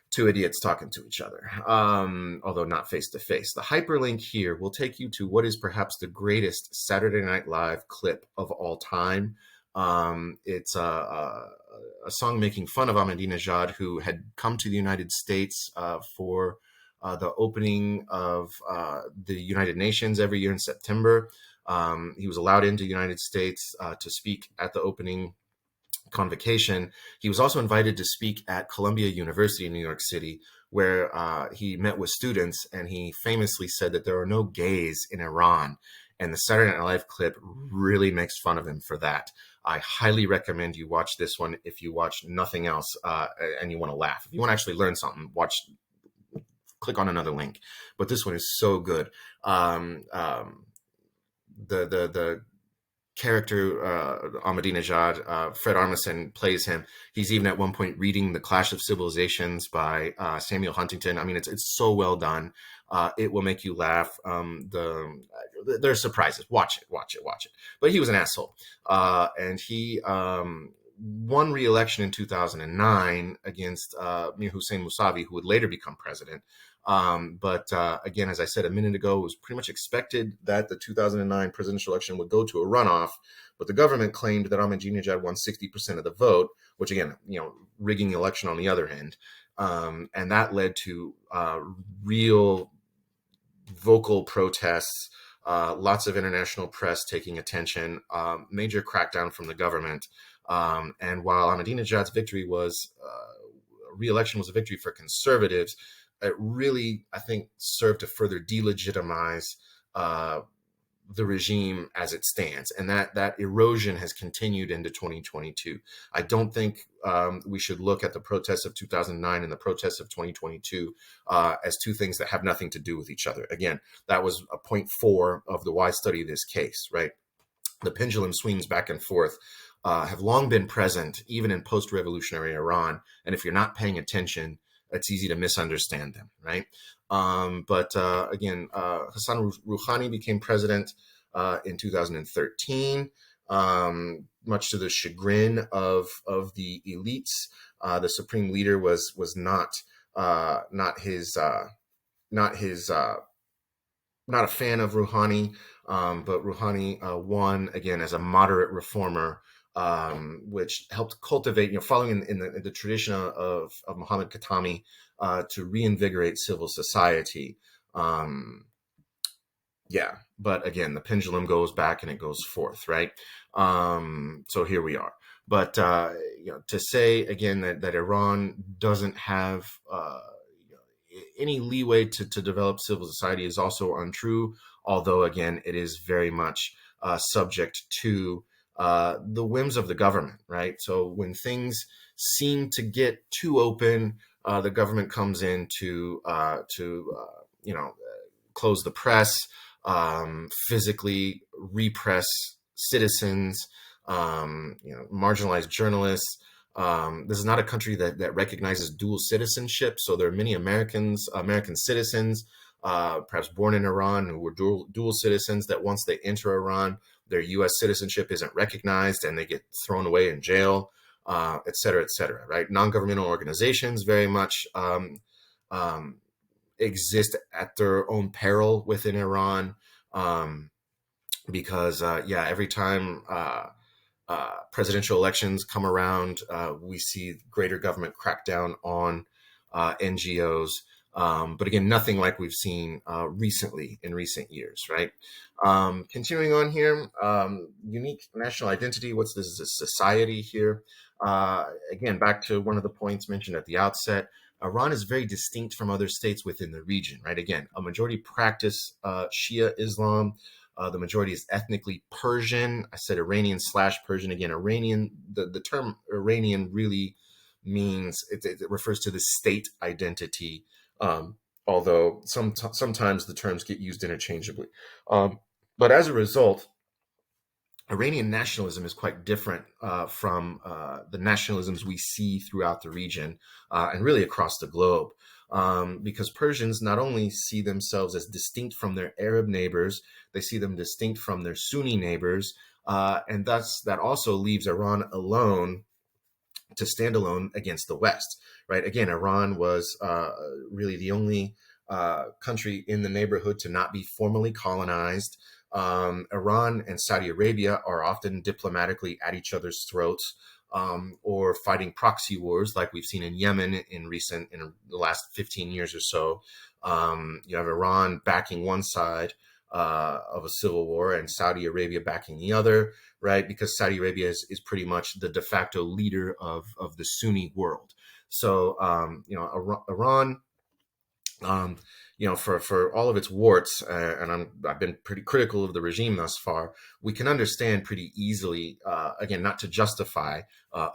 two idiots talking to each other, although not face to face. The hyperlink here will take you to what is perhaps the greatest Saturday Night Live clip of all time. It's a song making fun of Ahmadinejad, who had come to the United States for the opening of the United Nations every year in September. He was allowed into the United States to speak at the opening convocation. He was also invited to speak at Columbia University in New York City, where he met with students, and he famously said that there are no gays in Iran. And the Saturday Night Live clip really makes fun of him for that. I highly recommend you watch this one if you watch nothing else and you want to laugh. If you want to actually learn something, click on another link. But this one is so good. The character Ahmadinejad, Fred Armisen plays him. He's even at one point reading The Clash of Civilizations by Samuel Huntington. I mean, it's so well done. It will make you laugh. There are surprises. Watch it. But he was an asshole. And he won re-election in 2009 against Mir Hussein Mousavi, who would later become president. But again, as I said a minute ago, it was pretty much expected that the 2009 presidential election would go to a runoff, but the government claimed that Ahmadinejad won 60% of the vote, which again, rigging the election on the other hand. And that led to real vocal protests, lots of international press taking attention, major crackdown from the government. And while Ahmadinejad's victory re-election was a victory for conservatives, it really, I think, served to further delegitimize the regime as it stands. And that erosion has continued into 2022. I don't think we should look at the protests of 2009 and the protests of 2022 as two things that have nothing to do with each other. Again, that was a point 4 of the why study this case, right? The pendulum swings back and forth. Have long been present, even in post-revolutionary Iran. And if you're not paying attention, it's easy to misunderstand them, right? But again, Hassan Rouhani became president in 2013. much to the chagrin of the elites. The supreme leader was not his not his not a fan of Rouhani, but Rouhani won again as a moderate reformer, which helped cultivate, following in the tradition of Muhammad Khatami, to reinvigorate civil society. Um, yeah, but again, the pendulum goes back and it goes forth, right? So here we are. But to say again that Iran doesn't have any leeway to develop civil society is also untrue. Although again, it is very much subject to the whims of the government, right? So when things seem to get too open, the government comes in to close the press, physically repress citizens, marginalize journalists. This is not a country that recognizes dual citizenship. So there are many American citizens, perhaps born in Iran, who were dual citizens, that once they enter Iran, their U.S. citizenship isn't recognized and they get thrown away in jail, et cetera, right? Non-governmental organizations very much exist at their own peril within Iran, because every time presidential elections come around, we see greater government crackdown on NGOs. But again, nothing like we've seen recently in recent years, right? Continuing on here, unique national identity. What's this? Is a society here? Again, back to one of the points mentioned at the outset. Iran is very distinct from other states within the region, right? Again, a majority practice Shia Islam. The majority is ethnically Persian. I said Iranian/Persian. Again, Iranian, the term Iranian really means, it refers to the state identity, although sometimes the terms get used interchangeably. But as a result, Iranian nationalism is quite different from the nationalisms we see throughout the region and really across the globe. Because Persians not only see themselves as distinct from their Arab neighbors, they see them distinct from their Sunni neighbors, and thus that also leaves Iran alone to stand alone against the West, right? Again, Iran was really the only country in the neighborhood to not be formally colonized. Iran and Saudi Arabia are often diplomatically at each other's throats, or fighting proxy wars like we've seen in Yemen in the last 15 years or so. You have Iran backing one side of a civil war and Saudi Arabia backing the other, right? Because Saudi Arabia is pretty much the de facto leader of the Sunni world. So, Iran, for all of its warts, and I've been pretty critical of the regime thus far, we can understand pretty easily, again, not to justify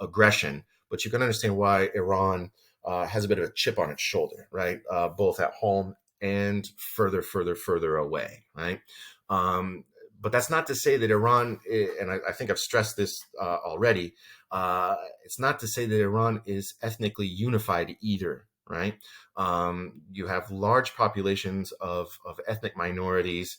aggression, but you can understand why Iran has a bit of a chip on its shoulder, right? Both at home and further away, right? But that's not to say that Iran, and I think I've stressed this already, it's not to say that Iran is ethnically unified either, right? You have large populations of ethnic minorities,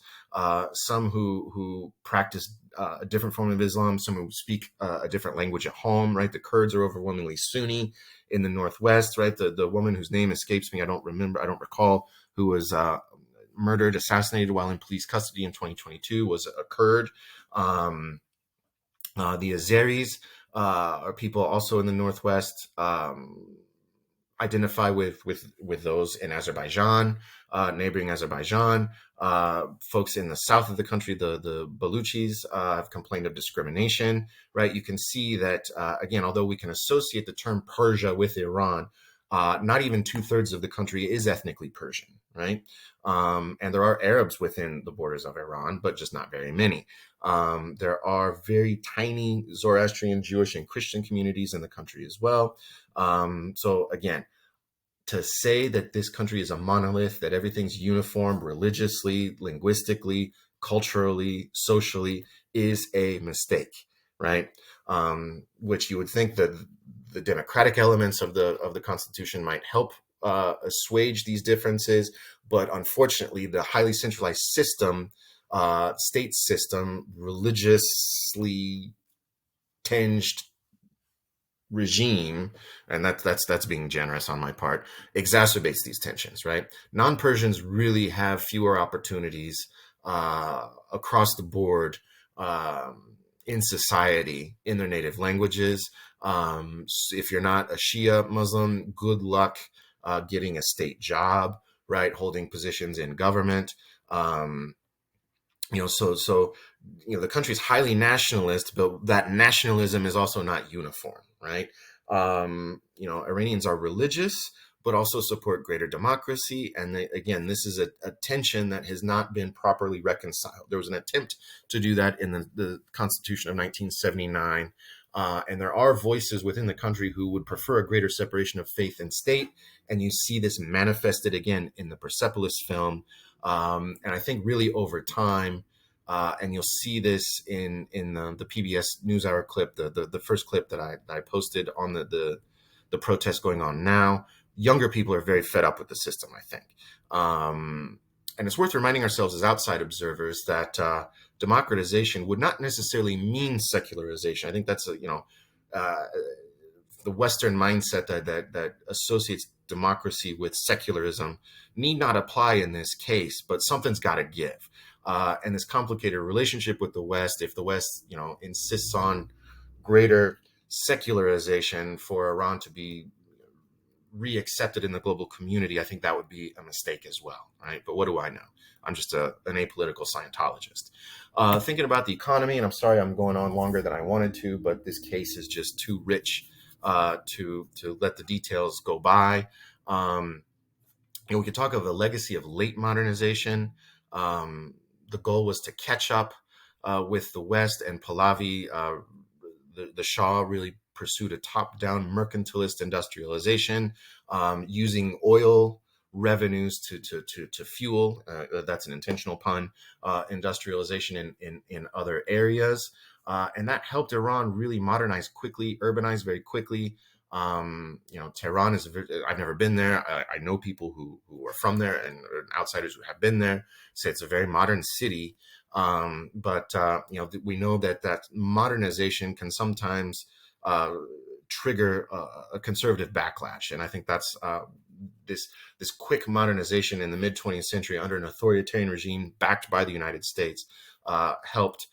some who practice a different form of Islam, some who speak a different language at home, right? The Kurds are overwhelmingly Sunni in the Northwest, right? The woman whose name escapes me, I don't recall, who was murdered, assassinated while in police custody in 2022 was a Kurd. The Azeris are people also in the Northwest, identify with those in Azerbaijan, neighboring Azerbaijan. Folks in the south of the country, the Baluchis, have complained of discrimination, right? You can see that, again, although we can associate the term Persia with Iran, not even 2/3 of the country is ethnically Persian, right? And there are Arabs within the borders of Iran, but just not very many. There are very tiny Zoroastrian, Jewish, and Christian communities in the country as well. So again, to say that this country is a monolith, that everything's uniform religiously, linguistically, culturally, socially, is a mistake, right? Which you would think that the democratic elements of the Constitution might help assuage these differences, but unfortunately, the highly centralized system state system, religiously tinged regime, and that's being generous on my part, exacerbates these tensions, right? Non-Persians really have fewer opportunities across the board in society in their native languages. If you're not a Shia Muslim, good luck getting a state job, right? Holding positions in government. Um, the country's highly nationalist, but that nationalism is also not uniform, right? Iranians are religious, but also support greater democracy. And again, this is a tension that has not been properly reconciled. There was an attempt to do that in the Constitution of 1979. And there are voices within the country who would prefer a greater separation of faith and state. And you see this manifested again in the Persepolis film. And I think really over time, and you'll see this in the PBS NewsHour clip, the first clip that I posted on the protest going on now. Younger people are very fed up with the system, I think. And it's worth reminding ourselves as outside observers that democratization would not necessarily mean secularization. I think that's the Western mindset that associates democracy with secularism need not apply in this case, but something's got to give. And this complicated relationship with the West, if the West, insists on greater secularization for Iran to be reaccepted in the global community, I think that would be a mistake as well, right? But what do I know? I'm just an apolitical Scientologist. Thinking about the economy, and I'm sorry I'm going on longer than I wanted to, but this case is just too rich to let the details go by. We could talk of the legacy of late modernization. The goal was to catch up with the West, and Pahlavi, the Shah, really pursued a top-down mercantilist industrialization, using oil revenues to fuel. That's an intentional pun. Industrialization in other areas, and that helped Iran really modernize quickly, urbanize very quickly. Tehran is I've never been there. I know people who are from there and outsiders who have been there say it's a very modern city. But we know that modernization can sometimes trigger a conservative backlash. And I think that's this quick modernization in the mid 20th century under an authoritarian regime backed by the United States helped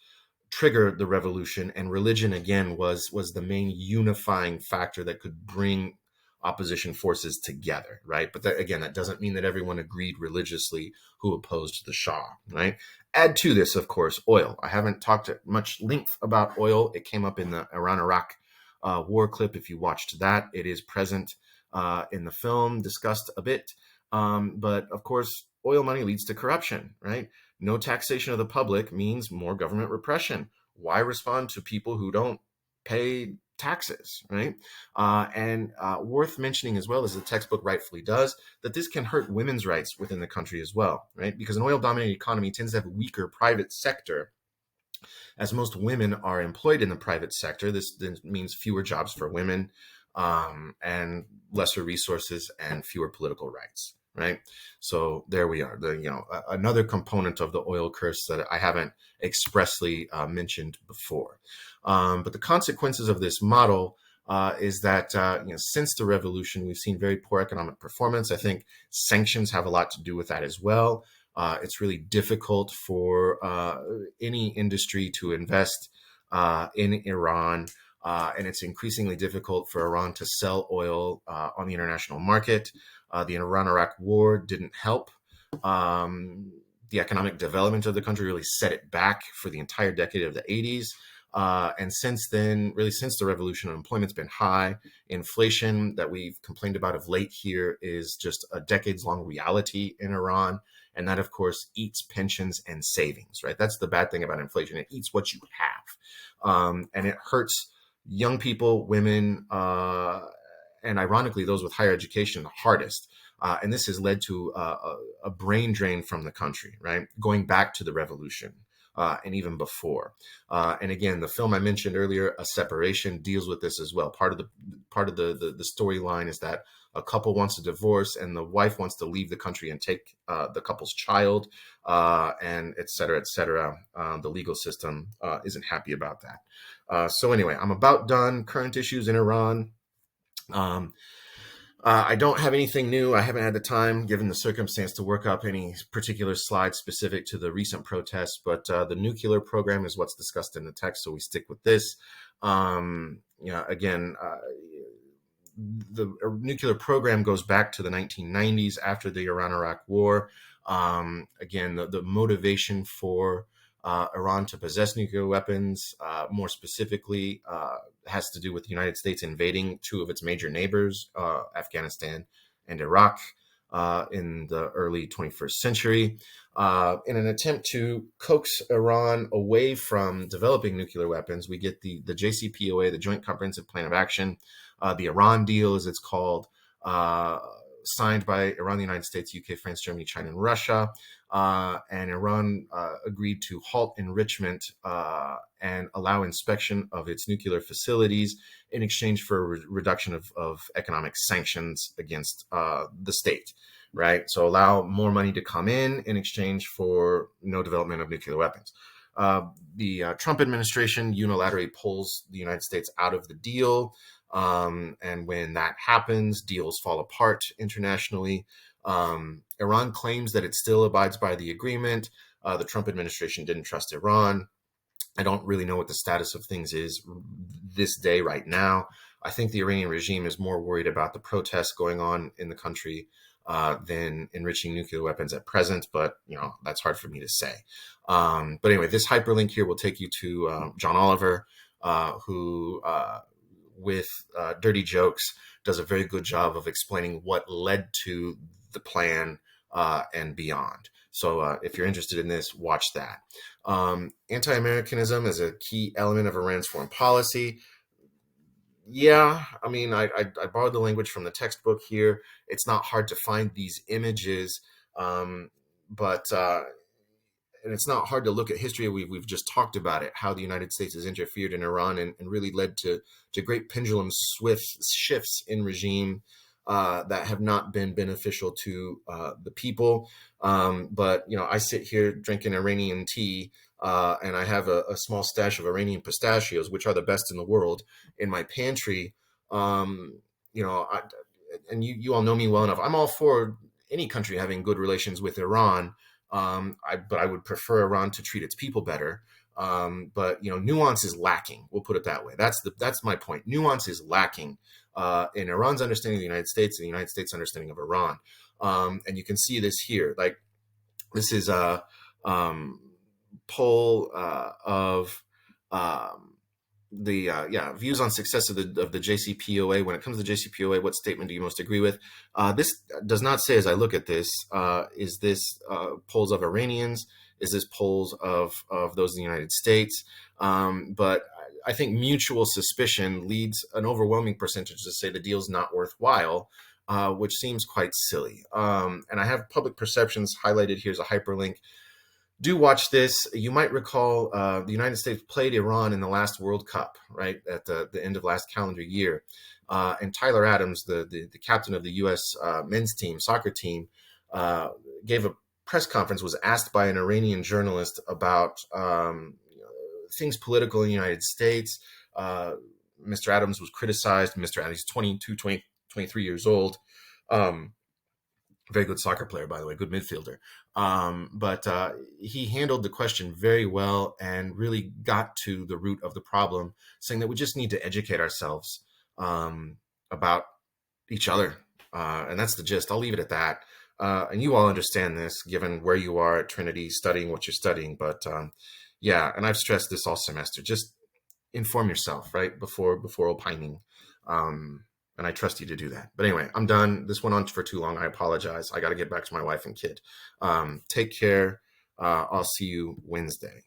trigger the revolution, and religion again was the main unifying factor that could bring opposition forces together, right? But that doesn't mean that everyone agreed religiously who opposed the Shah, right? Add to this, of course, oil. I haven't talked at much length about oil. It came up in the Iran-Iraq war clip. If you watched that, it is present in the film, discussed a bit. But of course, oil money leads to corruption, right? No taxation of the public means more government repression. Why respond to people who don't pay taxes, right? And worth mentioning as well, as the textbook rightfully does, that this can hurt women's rights within the country as well, right? Because an oil-dominated economy tends to have a weaker private sector. As most women are employed in the private sector, this means fewer jobs for women, and lesser resources and fewer political rights. Right. So there we are. Another component of the oil curse that I haven't expressly mentioned before. But the consequences of this model is that since the revolution, we've seen very poor economic performance. I think sanctions have a lot to do with that as well. It's really difficult for any industry to invest in Iran. And it's increasingly difficult for Iran to sell oil on the international market. The Iran-Iraq war didn't help. The economic development of the country really set it back for the entire decade of the 80s. And since then, really since the revolution, unemployment's been high. Inflation that we've complained about of late here is just a decades-long reality in Iran. And that, of course, eats pensions and savings, right? That's the bad thing about inflation. It eats what you have. And it hurts young people, women, and ironically, those with higher education the hardest. And this has led to a brain drain from the country, right? Going back to the revolution. and even before. And again, the film I mentioned earlier, A Separation, deals with this as well. Part of the storyline is that a couple wants a divorce, and the wife wants to leave the country and take the couple's child, and et cetera, et cetera. The legal system isn't happy about that. So anyway, I'm about done. Current issues in Iran. Um, I don't have anything new. I haven't had the time, given the circumstance, to work up any particular slides specific to the recent protests, but the nuclear program is what's discussed in the text, so we stick with this. Again, the nuclear program goes back to the 1990s after the Iran-Iraq War. Again, the motivation for Iran to possess nuclear weapons, more specifically, has to do with the United States invading two of its major neighbors, Afghanistan and Iraq, in the early 21st century, in an attempt to coax Iran away from developing nuclear weapons. We get the JCPOA, the Joint Comprehensive Plan of Action, the Iran deal, as it's called, signed by Iran, the United States, UK, France, Germany, China, and Russia. And Iran agreed to halt enrichment and allow inspection of its nuclear facilities in exchange for a reduction of economic sanctions against the state, right? So allow more money to come in exchange for no development of nuclear weapons. The Trump administration unilaterally pulls the United States out of the deal. And when that happens, deals fall apart internationally. Iran claims that it still abides by the agreement. The Trump administration didn't trust Iran. I don't really know what the status of things is this day right now. I think the Iranian regime is more worried about the protests going on in the country than enriching nuclear weapons at present, but that's hard for me to say. But anyway, this hyperlink here will take you to John Oliver, who with dirty jokes does a very good job of explaining what led to the plan and beyond. So if you're interested in this, watch that. Anti-Americanism is a key element of Iran's foreign policy. Yeah, I mean, I borrowed the language from the textbook here. It's not hard to find these images, but and it's not hard to look at history. We've just talked about it, how the United States has interfered in Iran and really led to great pendulum shifts in regime that have not been beneficial to the people. But I sit here drinking Iranian tea, and I have a small stash of Iranian pistachios, which are the best in the world, in my pantry. And you all know me well enough. I'm all for any country having good relations with Iran. But I would prefer Iran to treat its people better. But nuance is lacking. We'll put it that way. That's my point. Nuance is lacking in Iran's understanding of the United States and the United States' understanding of Iran. And you can see this here. Like, this is a poll of the views on success of the JCPOA. When it comes to the JCPOA, what statement do you most agree with? This does not say, as I look at this, is this polls of Iranians? Is this polls of those in the United States? But I think mutual suspicion leads an overwhelming percentage to say the deal's not worthwhile, which seems quite silly. And I have public perceptions highlighted here as a hyperlink. Do watch this. You might recall the United States played Iran in the last World Cup, right, at the end of last calendar year. And Tyler Adams, the captain of the U.S. men's team, soccer team, gave a press conference, was asked by an Iranian journalist about things political in the United States. Mr. Adams was criticized. Mr. Adams, he's 23 years old. Very good soccer player, by the way, good midfielder. But he handled the question very well and really got to the root of the problem, saying that we just need to educate ourselves about each other. And that's the gist. I'll leave it at that. And you all understand this, given where you are at Trinity, studying what you're studying. But yeah, and I've stressed this all semester. Just inform yourself, right, before opining. And I trust you to do that. But anyway, I'm done. This went on for too long. I apologize. I got to get back to my wife and kid. Take care. I'll see you Wednesday.